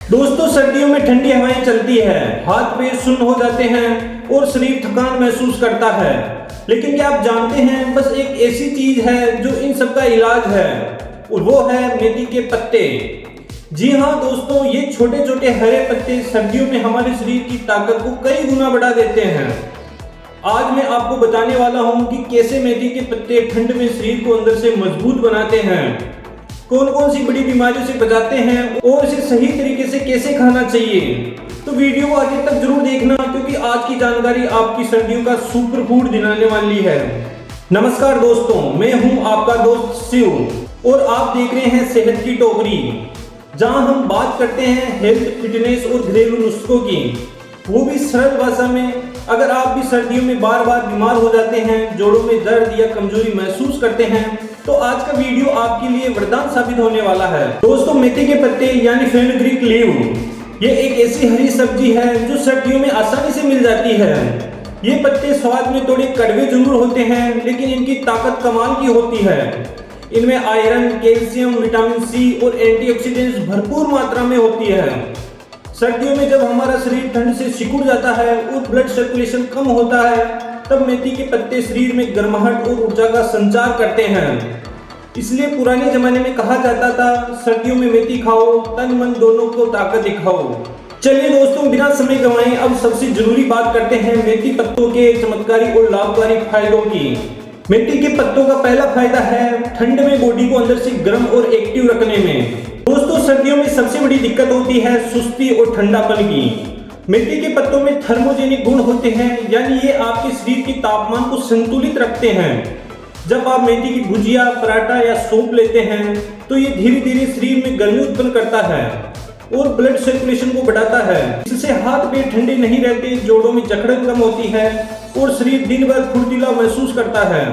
दोस्तों, सर्दियों में ठंडी हवाएं चलती है, हाथ पैर सुन्न हो जाते हैं और शरीर थकान महसूस करता है। लेकिन क्या आप जानते हैं, बस एक ऐसी चीज है जो इन सब का इलाज है और वो है मेथी के पत्ते। जी हाँ दोस्तों, ये छोटे छोटे हरे पत्ते सर्दियों में हमारे शरीर की ताकत को कई गुना बढ़ा देते हैं। आज मैं आपको बताने वाला हूँ कि कैसे मेथी के पत्ते ठंड में शरीर को अंदर से मजबूत बनाते हैं, कौन कौन सी बड़ी बीमारियों से बचाते हैं और इसे सही तरीके से कैसे खाना चाहिए। तो वीडियो को आगे तक जरूर देखना, क्योंकि आज की जानकारी आपकी सर्दियों का सुपर फूड दिलाने वाली है। नमस्कार दोस्तों, मैं हूं आपका दोस्त शिव और आप देख रहे हैं सेहत की टोकरी, जहां हम बात करते हैं हेल्थ, फिटनेस और घरेलू नुस्खों की, वो भी सरल भाषा में। अगर आप भी सर्दियों में बार बार बीमार हो जाते हैं, जोड़ों में दर्द या कमजोरी महसूस करते हैं, तो आज का वीडियो आपके लिए वरदान साबित होने वाला है। दोस्तों, मेथी के पत्ते यानी फेनुग्रीक लीव, ये एक ऐसी हरी सब्जी है जो सर्दियों में आसानी से मिल जाती है। ये पत्ते स्वाद में थोड़े कड़वे जरूर होते हैं, लेकिन इनकी ताकत कमाल की होती है। इनमें आयरन, कैल्शियम, विटामिन सी और एंटीऑक्सीडेंट्स भरपूर मात्रा में होती है। सर्दियों में जब हमारा शरीर ठंड से सिकुड़ जाता है और ब्लड सर्कुलेशन कम होता है, तब मेथी के पत्ते शरीर में गर्माहट और ऊर्जा का संचार करते हैं। इसलिए पुराने जमाने में कहा जाता था, सर्दियों में मेथी खाओ, तन मन दोनों को ताकत दिखाओ। चलिए दोस्तों, बिना समय गंवाए अब सबसे जरूरी बात करते हैं मेथी पत्तों के चमत्कारी और लाभकारी फायदों की। मेथी के पत्तों का पहला फायदा है ठंड में बॉडी को अंदर से गर्म और एक्टिव रखने में। दोस्तों, सर्दियों में सबसे बड़ी दिक्कत होती है सुस्ती और ठंडापन की। मेथी के पत्तों में थर्मोजेनिक गुण होते हैं, यानी ये आपके शरीर के तापमान को संतुलित रखते हैं। जब आप मेथी की भुजिया, पराठा या सूप लेते हैं, तो ये धीरे धीरे शरीर में गर्मी उत्पन्न करता है और ब्लड सर्कुलेशन को बढ़ाता है। इससे हाथ पैर ठंडे नहीं रहते, जोड़ों में जकड़न कम होती है और शरीर दिन भर फुर्तीला महसूस करता है।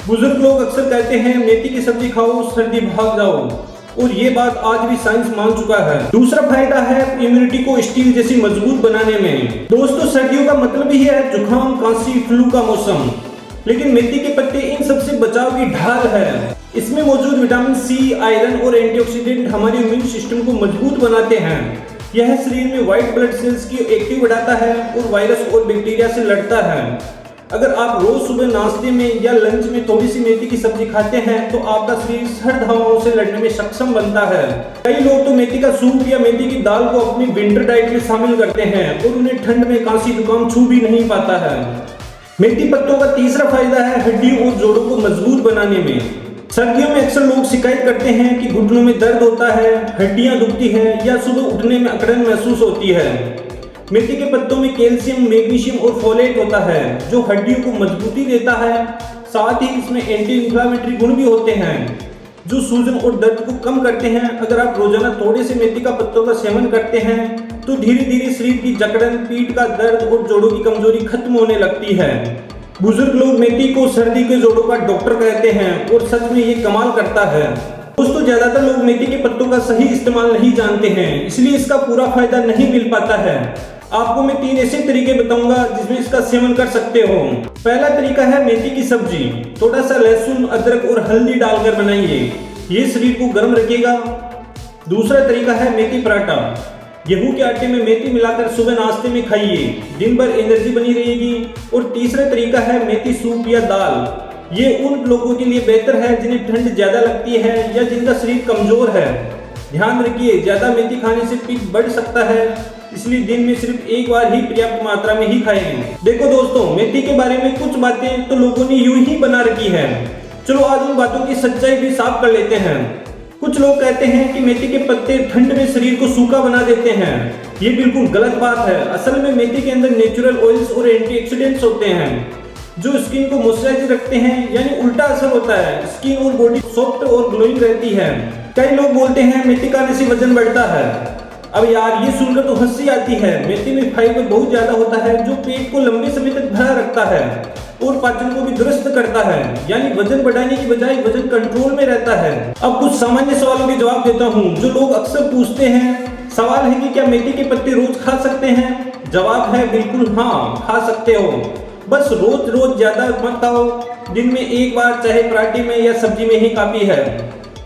बुजुर्ग लोग अक्सर कहते हैं, मेथी की सब्जी खाओ, सर्दी भाग जाओ, और ये बात आज भी साइंस मान चुका है। दूसरा फायदा है इम्यूनिटी को स्टील जैसी मजबूत बनाने में। दोस्तों, सर्दियों का मतलब ही है जुकाम, खांसी, फ्लू का मौसम, लेकिन मेथी के पत्ते इन सबसे बचाव की ढाल है। इसमें मौजूद विटामिन सी, आयरन और एंटीऑक्सीडेंट हमारे इम्यून सिस्टम को मजबूत बनाते हैं। यह शरीर में व्हाइट ब्लड सेल्स की एक्टिव बढ़ाता है और वायरस और बैक्टीरिया से लड़ता है। अगर आप रोज सुबह नाश्ते में या लंच में थोड़ी सी मेथी की सब्जी खाते हैं, तो आपका शरीर सर्द हवाओं से लड़ने में सक्षम बनता है। कई लोग तो मेथी का सूप या मेथी की दाल को अपनी विंटर डाइट में शामिल करते हैं और उन्हें ठंड में खांसी जुकाम छू भी नहीं पाता है। मेथी पत्तों का तीसरा फायदा है हड्डियों और जोड़ों को मजबूत बनाने में। सर्दियों में अक्सर लोग शिकायत करते हैं कि घुटनों में दर्द होता है, हड्डियां दुखती है या सुबह उठने में अकड़न महसूस होती है। मेथी के पत्तों में कैल्शियम, मैग्नीशियम और फोलेट होता है, जो हड्डियों को मजबूती देता है। साथ ही इसमें एंटी इंफ्लेमेटरी गुण भी होते हैं, जो सूजन और दर्द को कम करते हैं। अगर आप रोजाना थोड़े से मेथी का पत्तों का सेवन करते हैं, तो धीरे धीरे शरीर की जकड़न, पीठ का दर्द और जोड़ों की कमजोरी खत्म होने लगती है। बुजुर्ग लोग मेथी को सर्दी के जोड़ों का डॉक्टर कहते हैं और सच में ये कमाल करता है। दोस्तों, ज्यादातर लोग मेथी के पत्तों का सही इस्तेमाल नहीं जानते हैं, इसलिए इसका पूरा फायदा नहीं मिल पाता है। आपको मैं 3 ऐसे तरीके बताऊंगा जिसमें इसका सेवन कर सकते हो। पहला तरीका है मेथी की सब्जी। थोड़ा सा लहसुन, अदरक और हल्दी डालकर बनाइए, ये शरीर को गर्म रखेगा। दूसरा तरीका है मेथी पराठा। गेहूं के आटे में मेथी मिलाकर सुबह नाश्ते में खाइए, दिन भर एनर्जी बनी रहेगी। और तीसरा तरीका है मेथी सूप या दाल। ये उन लोगों के लिए बेहतर है जिन्हें ठंड ज्यादा लगती है या जिनका शरीर कमजोर है। ध्यान रखिए, ज्यादा मेथी खाने से पित्त बढ़ सकता है, इसलिए दिन में सिर्फ एक बार ही पर्याप्त मात्रा में ही खाएं। देखो दोस्तों, मेथी के बारे में कुछ बातें तो लोगों ने यूं ही बना रखी है। चलो आज उन बातों की सच्चाई भी साफ कर लेते हैं। कुछ लोग कहते हैं कि मेथी के पत्ते ठंड में शरीर को सूखा बना देते हैं। ये बिल्कुल गलत बात है। असल में मेथी के अंदर नेचुरल ऑयल्स और एंटीऑक्सीडेंट्स होते हैं, जो स्किन को मॉइस्चराइज रखते हैं, यानी उल्टा असर होता है। स्किन और बॉडी सॉफ्ट और ग्लोइंग रहती है। कई लोग बोलते हैं मेथी खाने से वजन बढ़ता है। अब यार, ये सुनकर तो हंसी आती है। मेथी में फाइबर बहुत ज्यादा होता है, जो पेट को लंबे समय तक भरा रखता है और पाचन को भी दुरुस्त करता है, यानी वजन बढ़ाने की बजाय वजन कंट्रोल में रहता है। अब कुछ सामान्य सवालों के जवाब देता हूँ जो लोग अक्सर पूछते हैं। सवाल है कि क्या मेथी के पत्ते रोज खा सकते हैं? जवाब है बिल्कुल हाँ, खा सकते हो, बस रोज रोज ज्यादा मत खाओ। दिन में एक बार, चाहे पराठे में या सब्जी में ही काफी है।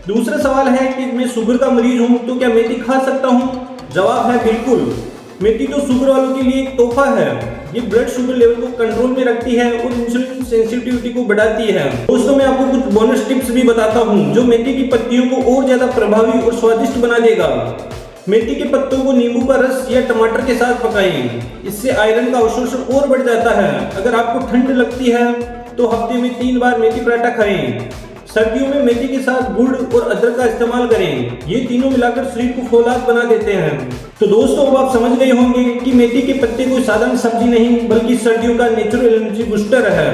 दूसरा सवाल है कि मैं शुगर का मरीज हूँ तो क्या मेथी खा सकता हूँ? जवाब है बिल्कुल। मेथी तो शुगर वालों के लिए एक तोहफा है। ये ब्लड शुगर लेवल को कंट्रोल में रखती है और इंसुलिन सेंसिटिविटी को बढ़ाती है। दोस्तों मैं आपको कुछ बोनस टिप्स भी बताता हूँ जो मेथी की पत्तियों को और ज्यादा प्रभावी और स्वादिष्ट बना देगा। मेथी के पत्तों को नींबू का रस या टमाटर के साथ पकाएं, इससे आयरन का अवशोषण और बढ़ जाता है। अगर आपको ठंड लगती है तो हफ्ते में 3 बार मेथी पराठा खाएं। सर्दियों में मेथी के साथ गुड़ और अदरक का इस्तेमाल करें, ये तीनों मिलाकर शरीर को फौलाद बना देते हैं। तो दोस्तों अब आप समझ गए होंगे कि मेथी के पत्ते कोई साधारण सब्जी नहीं बल्कि सर्दियों का नेचुरल एनर्जी बूस्टर है।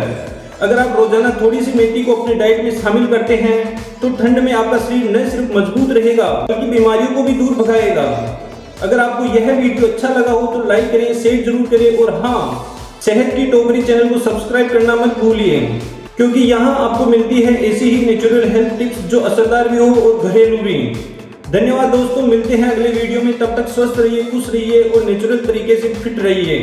अगर आप रोजाना थोड़ी सी मेथी को अपनी डाइट में शामिल करते हैं तो ठंड में आपका शरीर न सिर्फ मजबूत रहेगा बल्कि बीमारियों को भी दूर भगाएगा। अगर आपको यह वीडियो अच्छा लगा हो तो लाइक करें, शेयर जरूर करें और हाँ, सेहत की टोकरी चैनल को सब्सक्राइब करना मत भूलिए, क्योंकि यहाँ आपको मिलती है ऐसी ही नेचुरल हेल्थ टिप्स जो असरदार भी हो और घरेलू भी। धन्यवाद दोस्तों, मिलते हैं अगले वीडियो में। तब तक स्वस्थ रहिए, खुश रहिए और नेचुरल तरीके से फिट रहिए।